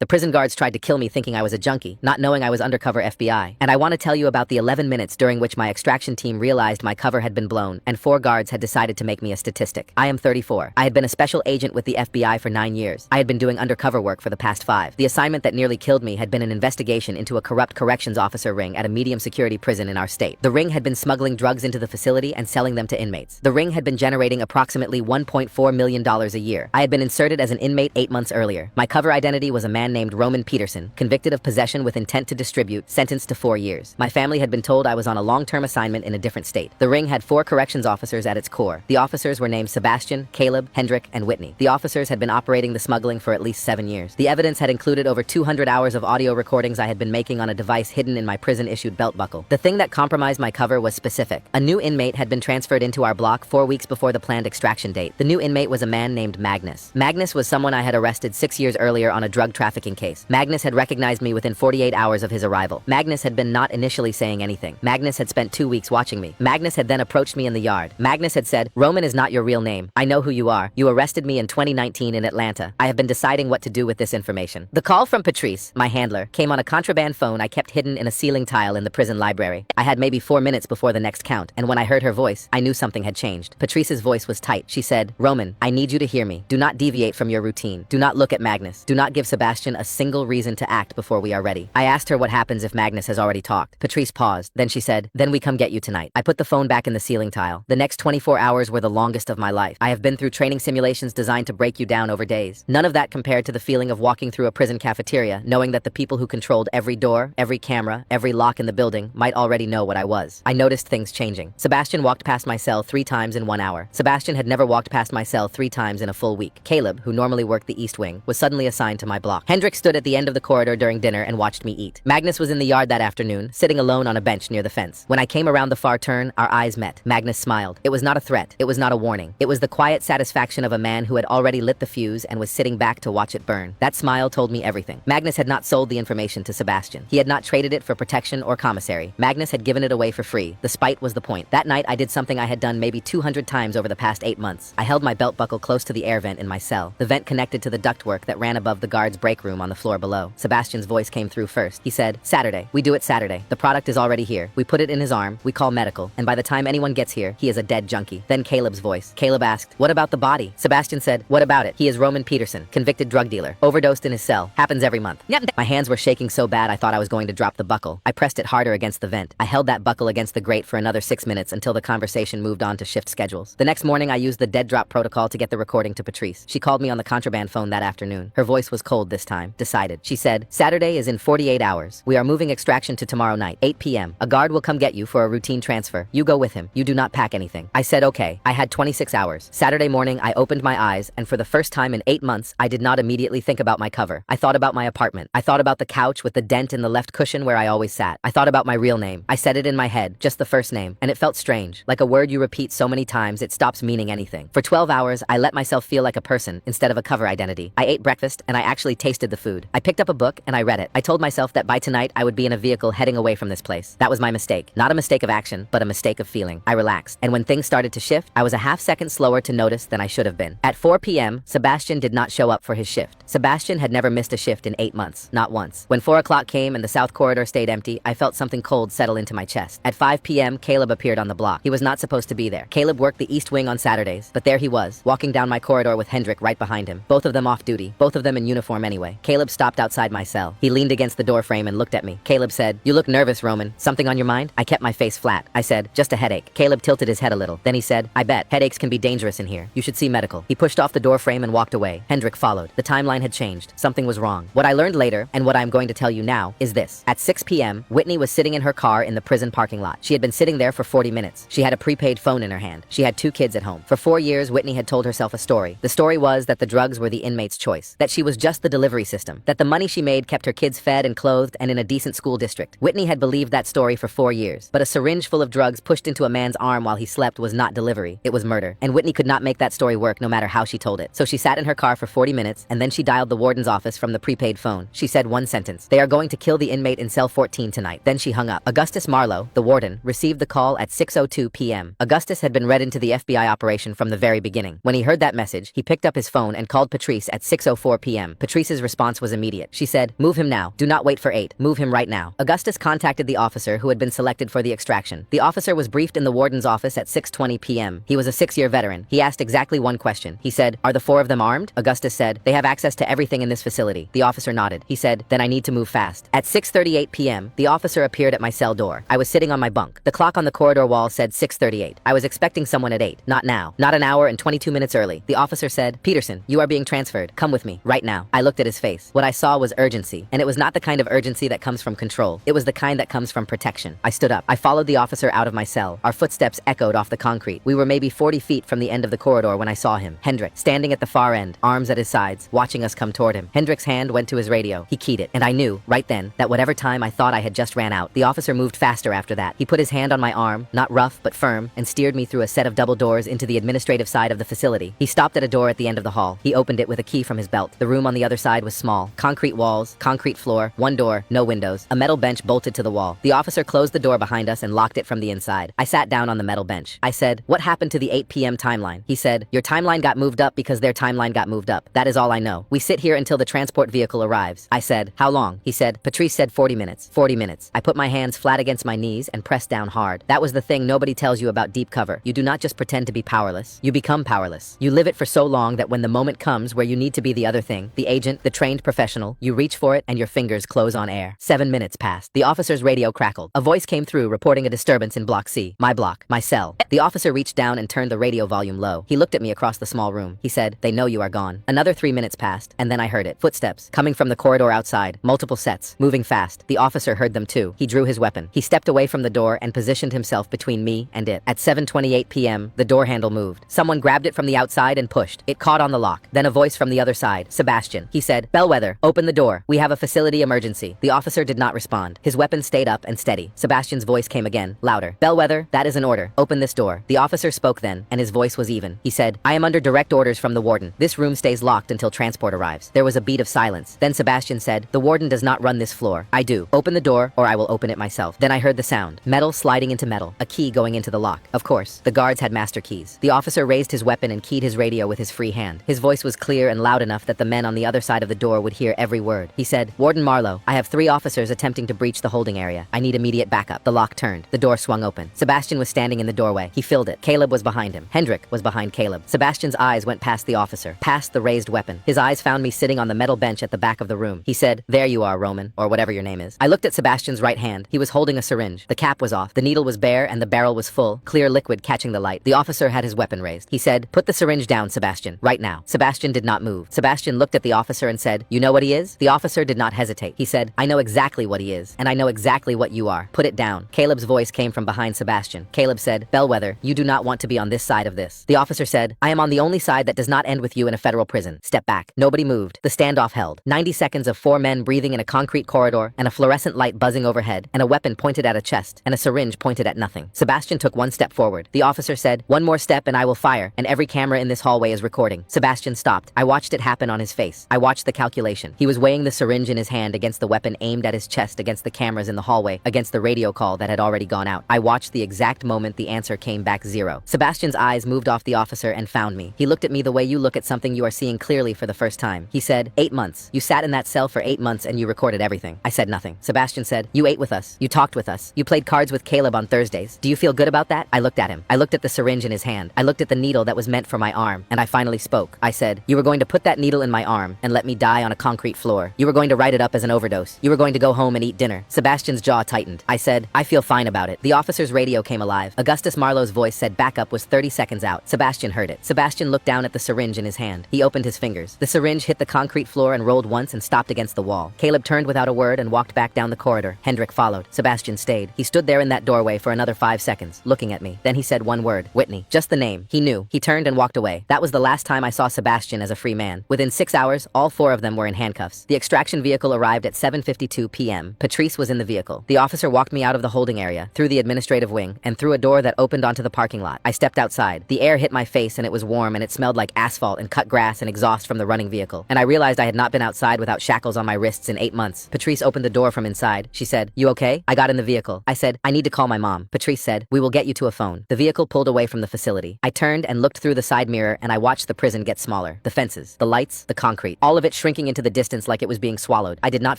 The prison guards tried to kill me thinking I was a junkie, not knowing I was undercover FBI. And I want to tell you about the 11 minutes during which my extraction team realized my cover had been blown, and 4 guards had decided to make me a statistic. I am 34. I had been a special agent with the FBI for 9 years. I had been doing undercover work for the past 5. The assignment that nearly killed me had been an investigation into a corrupt corrections officer ring at a medium security prison in our state. The ring had been smuggling drugs into the facility and selling them to inmates. The ring had been generating approximately $1.4 million a year. I had been inserted as an inmate 8 months earlier. My cover identity was a man named Roman Peterson, convicted of possession with intent to distribute, sentenced to 4 years. My family had been told I was on a long-term assignment in a different state. The ring had 4 corrections officers at its core. The officers were named Sebastian, Caleb, Hendrik, and Whitney. The officers had been operating the smuggling for at least 7 years. The evidence had included over 200 hours of audio recordings I had been making on a device hidden in my prison-issued belt buckle. The thing that compromised my cover was specific. A new inmate had been transferred into our block 4 weeks before the planned extraction date. The new inmate was a man named Magnus. Magnus was someone I had arrested 6 years earlier on a drug trafficking case. Magnus had recognized me within 48 hours of his arrival. Magnus had been not initially saying anything. Magnus had spent 2 weeks watching me. Magnus had then approached me in the yard. Magnus had said, "Roman is not your real name. I know who you are. You arrested me in 2019 in Atlanta. I have been deciding what to do with this information." The call from Patrice, my handler, came on a contraband phone I kept hidden in a ceiling tile in the prison library. I had maybe 4 minutes before the next count, and when I heard her voice, I knew something had changed. Patrice's voice was tight. She said, "Roman, I need you to hear me. Do not deviate from your routine. Do not look at Magnus. Do not give Sebastian a single reason to act before we are ready." I asked her what happens if Magnus has already talked. Patrice paused. Then she said, "Then we come get you tonight." I put the phone back in the ceiling tile. The next 24 hours were the longest of my life. I have been through training simulations designed to break you down over days. None of that compared to the feeling of walking through a prison cafeteria, knowing that the people who controlled every door, every camera, every lock in the building might already know what I was. I noticed things changing. Sebastian walked past my cell 3 times in 1 hour. Sebastian had never walked past my cell 3 times in a full week. Caleb, who normally worked the East Wing, was suddenly assigned to my block. Hendrik stood at the end of the corridor during dinner and watched me eat. Magnus was in the yard that afternoon, sitting alone on a bench near the fence. When I came around the far turn, our eyes met. Magnus smiled. It was not a threat. It was not a warning. It was the quiet satisfaction of a man who had already lit the fuse and was sitting back to watch it burn. That smile told me everything. Magnus had not sold the information to Sebastian. He had not traded it for protection or commissary. Magnus had given it away for free. The spite was the point. That night, I did something I had done maybe 200 times over the past 8 months. I held my belt buckle close to the air vent in my cell. The vent connected to the ductwork that ran above the guard's break room on the floor below. Sebastian's voice came through first. He said, "Saturday. We do it Saturday. The product is already here. We put it in his arm. We call medical. And by the time anyone gets here, he is a dead junkie." Then Caleb's voice. Caleb asked, "What about the body?" Sebastian said, "What about it? He is Roman Peterson, convicted drug dealer. Overdosed in his cell. Happens every month." My hands were shaking so bad I thought I was going to drop the buckle. I pressed it harder against the vent. I held that buckle against the grate for another 6 minutes until the conversation moved on to shift schedules. The next morning, I used the dead drop protocol to get the recording to Patrice. She called me on the contraband phone that afternoon. Her voice was cold this time, decided. She said, "Saturday is in 48 hours. We are moving extraction to tomorrow night, 8 p.m. A guard will come get you for a routine transfer. You go with him. You do not pack anything." I said, "Okay." I had 26 hours. Saturday morning, I opened my eyes, and for the first time in 8 months, I did not immediately think about my cover. I thought about my apartment. I thought about the couch with the dent in the left cushion where I always sat. I thought about my real name. I said it in my head, just the first name, and it felt strange. Like a word you repeat so many times, it stops meaning anything. For 12 hours, I let myself feel like a person instead of a cover identity. I ate breakfast, and I actually tasted the food. I picked up a book, and I read it. I told myself that by tonight, I would be in a vehicle heading away from this place. That was my mistake. Not a mistake of action, but a mistake of feeling. I relaxed, and when things started to shift, I was a half second slower to notice than I should have been. At 4 p.m., Sebastian did not show up for his shift. Sebastian had never missed a shift in 8 months, not once. When 4 o'clock came and the south corridor stayed empty, I felt something cold settle into my chest. At 5 p.m., Caleb appeared on the block. He was not supposed to be there. Caleb worked the East Wing on Saturdays, but there he was, walking down my corridor with Hendrik right behind him. Both of them off duty, both of them in uniform anyway. Caleb stopped outside my cell. He leaned against the door frame and looked at me. Caleb said, "You look nervous, Roman. Something on your mind?" I kept my face flat. I said, "Just a headache." Caleb tilted his head a little. Then he said, "I bet. Headaches can be dangerous in here. You should see medical." He pushed off the door frame and walked away. Hendrik followed. The timeline had changed. Something was wrong. What I learned later, and what I'm going to tell you now, is this. At 6 p.m., Whitney was sitting in her car in the prison parking lot. She had been sitting there for 40 minutes. She had a prepaid phone in her hand. She had 2 kids at home. For 4 years, Whitney had told herself a story. The story was that the drugs were the inmate's choice, that she was just the delivery system, that the money she made kept her kids fed and clothed and in a decent school district. Whitney had believed that story for 4 years, but a syringe full of drugs pushed into a man's arm while he slept was not delivery. It was murder. And Whitney could not make that story work no matter how she told it. So she sat in her car for 40 minutes, and then she dialed the warden's office from the prepaid phone. She said one sentence. "They are going to kill the inmate in cell 14 tonight." Then she hung up. Augustus Marlowe, the warden, received the call at 6:02 p.m. Augustus had been read into the FBI operation from the very beginning. When he heard that message, he picked up his phone and called Patrice at 6:04 p.m. Patrice's response was immediate. She said, "Move him now. Do not wait for 8. Move him right now." Augustus contacted the officer who had been selected for the extraction. The officer was briefed in the warden's office at 6:20 p.m. He was a 6-year veteran. He asked exactly one question. He said, "Are the 4 of them armed?" Augustus said, "They have access to everything in this facility." The officer nodded. He said, "Then I need to move fast." At 6:38 p.m., the officer appeared at my cell door. I was sitting on my bunk. The clock on the corridor wall said 6:38. I was expecting someone at 8. Not now. Not an hour and 22 minutes early. The officer said, "Peterson, you are being transferred. Come with me, right now." I looked at his face. What I saw was urgency, and it was not the kind of urgency that comes from control. It was the kind that comes from protection. I stood up. I followed the officer out of my cell. Our footsteps echoed off the concrete. We were maybe 40 feet from the end of the corridor when I saw him. Hendrik, standing at the far end, arms at his sides, watching us come toward him. Hendrik's hand went to his radio. He keyed it, and I knew, right then, that whatever time I thought I had just ran out, the officer moved faster after that. He put his hand on my arm, not rough, but firm, and steered me through a set of double doors into the administrative side of the facility. He stopped at a door at the end of the hall. He opened it with a key from his belt. The room on the other side was small. Concrete walls, concrete floor, one door, no windows, a metal bench bolted to the wall. The officer closed the door behind us and locked it from the inside. I sat down on the metal bench. I said, "What happened to the 8 p.m. timeline?" He said, "Your timeline got moved up because their timeline got moved up. That is all I know. We sit here until the transport vehicle arrives." I said, "How long?" He said, "Patrice said 40 minutes. 40 minutes. I put my hands flat against my knees and pressed down hard. That was the thing nobody tells you about deep cover. You do not just pretend to be powerless. You become powerless. You live it for so long that when the moment comes where you need to be the other thing, the agent, the trained professional, you reach for it and your fingers close on air." 7 minutes passed. The officer's radio crackled. A voice came through reporting a disturbance in Block C. My block. My cell. The officer reached down and turned the radio volume low. He looked at me across the small room. He said, "They know you are gone." Another 3 minutes passed, and then I heard it. Footsteps, coming from the corridor outside. Multiple sets, moving fast. The officer heard them too. He drew his weapon. He stepped away from the door and positioned himself between me and it. At 7:28 p.m., the door handle moved. Someone grabbed it from the outside and pushed. It caught on the lock. Then a voice from the other side. Sebastian. He said, "Bellwether, open the door. We have a facility emergency." The officer did not respond. His weapon stayed up and steady. Sebastian's voice came again, louder. "Bellwether, that is an order. Open this door." The officer spoke then, and his voice was even. He said, "I am under direct orders from the warden. This room stays locked until transport arrives." There was a beat of silence. Then Sebastian said, "The warden does not run this floor. I do. Open the door, or I will open it myself." Then I heard the sound. Metal sliding into metal. A key going into the lock. Of course, the guards had master keys. The officer raised his weapon and keyed his radio with his free hand. His voice was clear and loud enough that the men on the other side of the door would hear every word. He said, "Warden Marlowe, I have 3 officers attempting to breach the holding area. I need immediate backup." The lock turned. The door swung open. Sebastian was standing in the doorway. He filled it. Caleb was behind him. Hendrik was behind Caleb. Sebastian's eyes went past the officer, past the raised weapon. His eyes found me sitting on the metal bench at the back of the room. He said, "There you are, Roman," or whatever your name is. I looked at Sebastian's right hand. He was holding a syringe. The cap was off. The needle was bare and the barrel was full, clear liquid catching the light. The officer had his weapon raised. He said, "Put the syringe down, Sebastian, right now." Sebastian did not move. Sebastian looked at the officer and said, "You know what he is?" The officer did not hesitate. He said, "I know exactly what he is, and I know exactly what you are. Put it down." Caleb's voice came from behind Sebastian. Caleb said, "Bellwether, you do not want to be on this side of this." The officer said, "I am on the only side that does not end with you in a federal prison. Step back." Nobody moved. The standoff held. 90 seconds of 4 men breathing in a concrete corridor, and a fluorescent light buzzing overhead, and a weapon pointed at a chest, and a syringe pointed at nothing. Sebastian took 1 step forward. The officer said, "One more step and I will fire, and every camera in this hallway is recording." Sebastian stopped. I watched it happen on his face. I watched the calculation. He was weighing the syringe in his hand against the weapon aimed at his chest, against the cameras in the hallway, against the radio call that had already gone out. I watched the exact moment the answer came back 0. Sebastian's eyes moved off the officer and found me. He looked at me the way you look at something you are seeing clearly for the first time. He said, 8 months. You sat in that cell for 8 months and you recorded everything." I said nothing. Sebastian said, "You ate with us. You talked with us. You played cards with Caleb on Thursdays. Do you feel good about that?" I looked at him. I looked at the syringe in his hand. I looked at the needle that was meant for my arm, and I finally spoke. I said, "You were going to put that needle in my arm and let me die on a concrete floor. You were going to write it up as an overdose. You were going to go home and eat dinner." Sebastian's jaw tightened. I said, "I feel fine about it." The officer's radio came alive. Augustus Marlowe's voice said backup was 30 seconds out. Sebastian heard it. Sebastian looked down at the syringe in his hand. He opened his fingers. The syringe hit the concrete floor and rolled once and stopped against the wall. Caleb turned without a word and walked back down the corridor. Hendrik followed. Sebastian stayed. He stood there in that doorway for another 5 seconds, looking at me. Then he said one word, "Whitney." Just the name. He knew. He turned and walked away. That was the last time I saw Sebastian as a free man. Within 6 hours, all 4 of them were in handcuffs. The extraction vehicle arrived at 7:52 p.m. Patrice was in the vehicle. The officer walked me out of the holding area, through the administrative wing, and through a door that opened onto the parking lot. I stepped outside. The air hit my face and it was warm and it smelled like asphalt and cut grass and exhaust from the running vehicle. And I realized I had not been outside without shackles on my wrists in 8 months. Patrice opened the door from inside. She said, "You okay?" I got in the vehicle. I said, "I need to call my mom." Patrice said, "We will get you to a phone." The vehicle pulled away from the facility. I turned and looked through the side mirror and I watched the prison get smaller. The fences, the lights, the concrete. All of it shrinking into the distance like it was being swallowed. I did not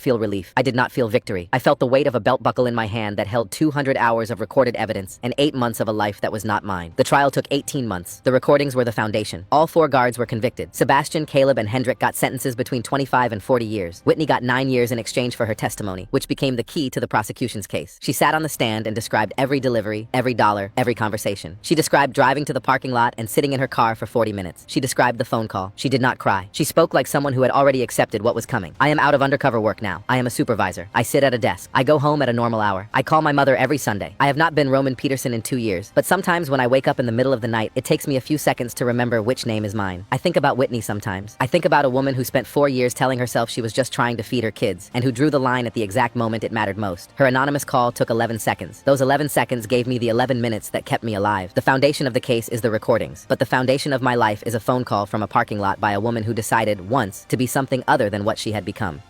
feel relief. I did not feel victory. I felt the weight of a belt buckle in my hand that held 200 hours of recorded evidence and 8 months of a life that was not mine. The trial took 18 months. The recordings were the foundation. All 4 guards were convicted. Sebastian, Caleb, and Hendrik got sentences between 25 and 40 years. Whitney got 9 years in exchange for her testimony, which became the key to the prosecution's case. She sat on the stand and described every delivery, every dollar, every conversation. She described driving to the parking lot and sitting in her car for 40 minutes. She described the phone call. She did not cry. She spoke like someone who had already accepted what was coming. I am out of undercover work now. I am a supervisor. I sit at a desk. I go home at a normal hour. I call my mother every Sunday. I have not been Roman Peterson in 2 years, but sometimes when I wake up in the middle of the night, it takes me a few seconds to remember which name is mine. I think about Whitney sometimes. I think about a woman who spent 4 years telling herself she was just trying to feed her kids, and who drew the line at the exact moment it mattered most. Her anonymous call took 11 seconds. Those 11 seconds gave me the 11 minutes that kept me alive. The foundation of the case is the recordings, but the foundation of my life is a phone call from a parking lot by a woman who decided, once, to be something other than what she had become.